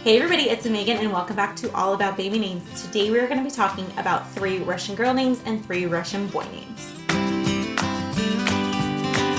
Hey everybody, it's Megan and welcome back to All About Baby Names. Today we're going to be talking about 3 Russian girl names and 3 Russian boy names.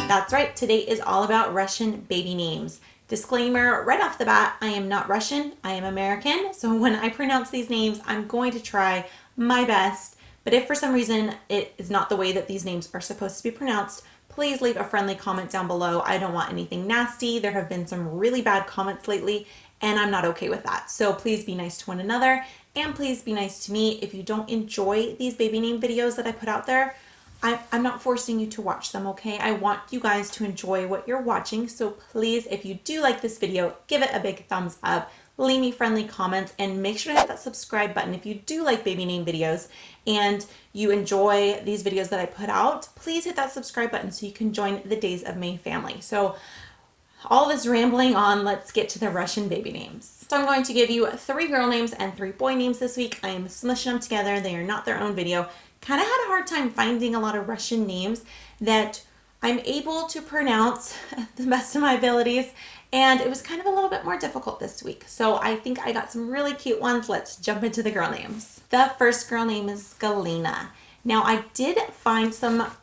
That's right, today is all about Russian baby names. Disclaimer right off the bat, I am not Russian, I am American, so when I pronounce these names, I'm going to try my best. But if for some reason it is not the way that these names are supposed to be pronounced, please leave a friendly comment down below. I don't want anything nasty. There have been some really bad comments lately, and I'm not okay with that. So please be nice to one another, and please be nice to me. If you don't enjoy these baby name videos that I put out there, I'm not forcing you to watch them, okay? I want you guys to enjoy what you're watching. So please, if you do like this video, give it a big thumbs up, leave me friendly comments, and make sure to hit that subscribe button. If you do like baby name videos and you enjoy these videos that I put out, please hit that subscribe button so you can join the Days of May family. So all this rambling on, let's get to the Russian baby names. So I'm going to give you 3 girl names and 3 boy names this week. I am smushing them together. They are not their own video. Kind of had a hard time finding a lot of Russian names that I'm able to pronounce at the best of my abilities, and it was kind of a little bit more difficult this week. So I think I got some really cute ones. Let's jump into the girl names. The first girl name is Galina. Now I did find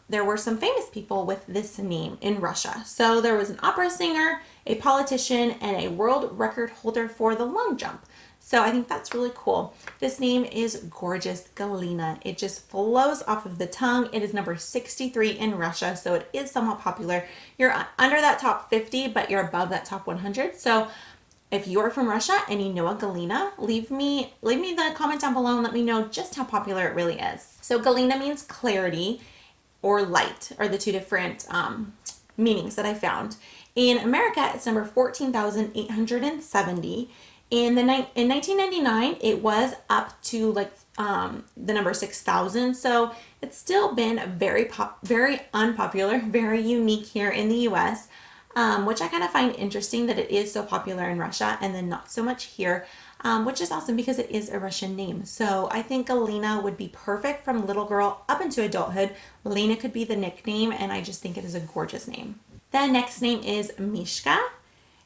there were some famous people with this name in Russia. So there was an opera singer, a politician, and a world record holder for the long jump. So I think that's really cool. This name is gorgeous, Galina. It just flows off of the tongue. It is number 63 in Russia, so it is somewhat popular. You're under that top 50, but you're above that top 100. So if you're from Russia and you know a Galina, leave me the comment down below and let me know just how popular it really is. So Galina means clarity or light, are the 2 different meanings that I found. In America, it's number 14,870. In 1999, it was up to the number 6,000. So it's still been very unpopular, very unique here in the US, which I kind of find interesting that it is so popular in Russia and then not so much here, which is awesome because it is a Russian name. So I think Galina would be perfect from little girl up into adulthood. Lena could be the nickname, and I just think it is a gorgeous name. The next name is Mishka.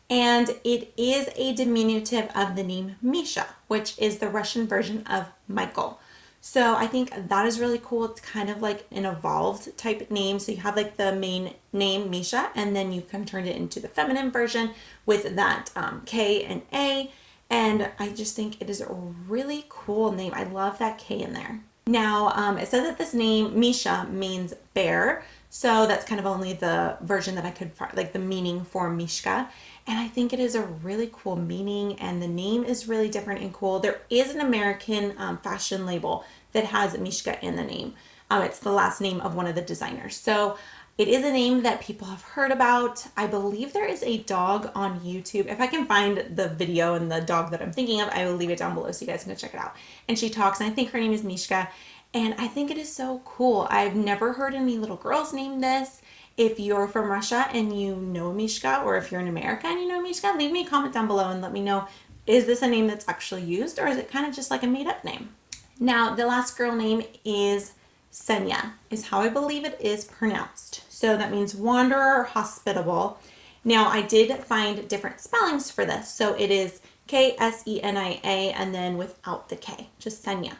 And it is a diminutive of the name Misha, which is the Russian version of Michael. So I think that is really cool. It's kind of like an evolved type name. So you have like the main name Misha, and then you can turn it into the feminine version with that K and A. And I just think it is a really cool name. I love that K in there. Now, it says that this name, Misha, means bear. So that's kind of only the version that I could find, like the meaning for Mishka. And I think it is a really cool meaning, and the name is really different and cool. There is an American fashion label that has Mishka in the name. It's the last name of one of the designers. So it is a name that people have heard about. I believe there is a dog on YouTube. If I can find the video and the dog that I'm thinking of, I will leave it down below so you guys can go check it out. And she talks, and I think her name is Mishka. And I think it is so cool. I've never heard any little girls name this. If you're from Russia and you know Mishka, or if you're in America and you know Mishka, leave me a comment down below and let me know, is this a name that's actually used, or is it kind of just like a made up name? Now, the last girl name is Ksenia, is how I believe it is pronounced. So that means wanderer or hospitable. Now, I did find different spellings for this. So it is Ksenia and then without the K, just Ksenia.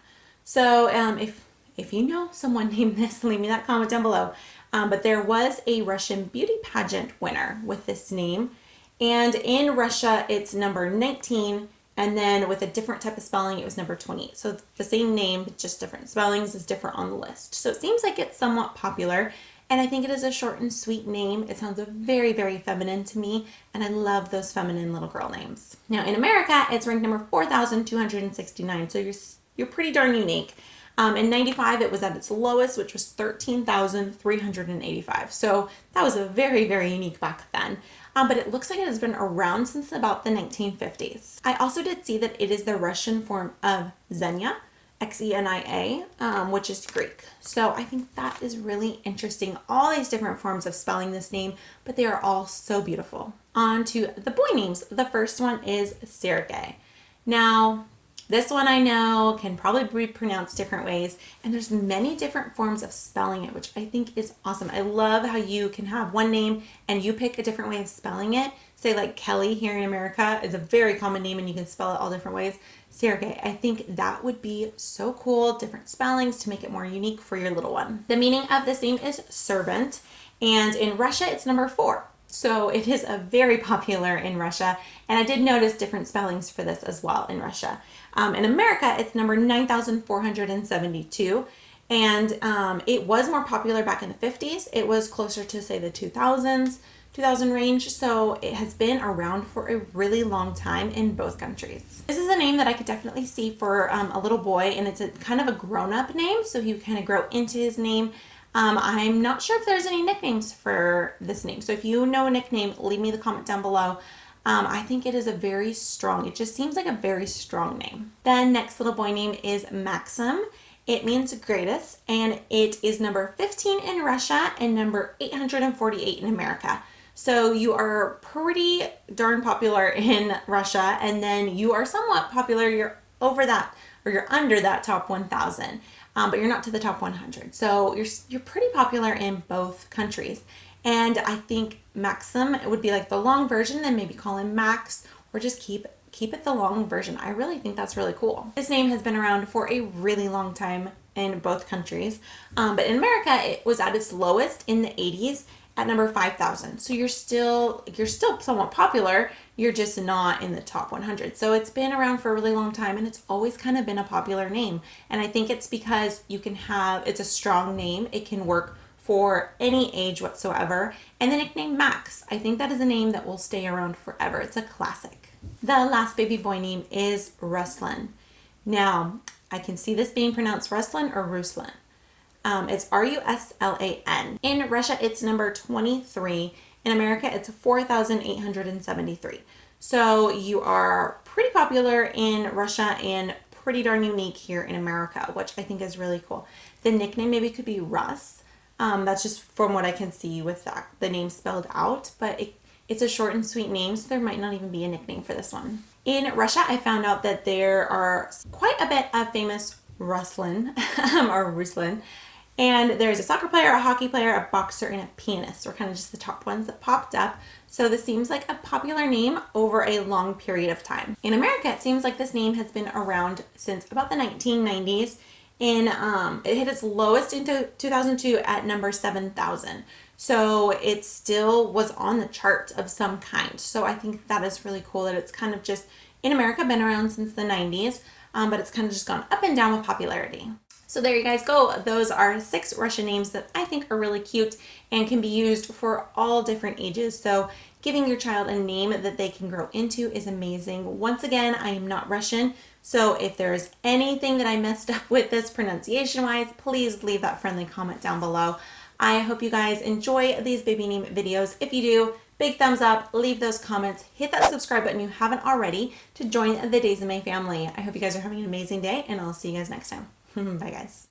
So if you know someone named this, leave me that comment down below. But there was a Russian beauty pageant winner with this name. And in Russia, it's number 19. And then with a different type of spelling, it was number 28. So the same name, but just different spellings is different on the list. So it seems like it's somewhat popular. And I think it is a short and sweet name. It sounds very, very feminine to me. And I love those feminine little girl names. Now in America, it's ranked number 4,269. So you're pretty darn unique. In 95, it was at its lowest, which was 13,385. So that was a very, very unique back then. But it looks like it has been around since about the 1950s. I also did see that it is the Russian form of Xenia, Xenia, which is Greek. So I think that is really interesting. All these different forms of spelling this name, but they are all so beautiful. On to the boy names. The first one is Sergei. Now, this one I know can probably be pronounced different ways, and there's many different forms of spelling it, which I think is awesome. I love how you can have one name and you pick a different way of spelling it say like Kelly here in America is a very common name and you can spell it all different ways. Sergei, I think that would be so cool, different spellings to make it more unique for your little one. The meaning of this name is servant, and in Russia it's number 4. So it is a very popular in Russia, and I did notice different spellings for this as well in Russia. In America, it's number 9,472, and it was more popular back in the 50s. It was closer to, say, the 2000s, 2000 range, so it has been around for a really long time in both countries. This is a name that I could definitely see for a little boy, and it's a kind of a grown-up name, so he would kind of grow into his name. I'm not sure if there's any nicknames for this name, so if you know a nickname, leave me the comment down below. I think it is it just seems like a very strong name. The next little boy name is Maxim. It means greatest, and it is number 15 in Russia and number 848 in America. So you are pretty darn popular in Russia, and then you are somewhat popular. You're over that, or you're under that top 1,000, but you're not to the top 100. So you're pretty popular in both countries. And I think Maxim would be like the long version, then maybe call him Max, or just keep it the long version. I really think that's really cool. This name has been around for a really long time in both countries, but in America it was at its lowest in the 80s at number 5,000. So you're still somewhat popular. You're just not in the top 100. So it's been around for a really long time, and it's always kind of been a popular name. And I think it's because it's a strong name. It can work for any age whatsoever. And the nickname Max, I think that is a name that will stay around forever. It's a classic. The last baby boy name is Ruslan. Now, I can see this being pronounced Ruslan or Ruslan. It's Ruslan. In Russia, it's number 23. In America, it's 4,873. So you are pretty popular in Russia and pretty darn unique here in America, which I think is really cool. The nickname maybe could be Russ. That's just from what I can see with the name spelled out, but it's a short and sweet name, so there might not even be a nickname for this one. In Russia, I found out that there are quite a bit of famous Ruslan, or Ruslan, and there's a soccer player, a hockey player, a boxer, and a pianist, or kind of just the top ones that popped up. So this seems like a popular name over a long period of time. In America, it seems like this name has been around since about the 1990s. It hit its lowest in 2002 at number 7,000. So it still was on the charts of some kind. So I think that is really cool that it's kind of just, in America, been around since the 90s, but it's kind of just gone up and down with popularity. So there you guys go. Those are 6 Russian names that I think are really cute and can be used for all different ages. So giving your child a name that they can grow into is amazing. Once again, I am not Russian, so if there's anything that I messed up with this pronunciation-wise, please leave that friendly comment down below. I hope you guys enjoy these baby name videos. If you do, big thumbs up, leave those comments, hit that subscribe button if you haven't already to join the Days in May family. I hope you guys are having an amazing day, and I'll see you guys next time. Bye, guys.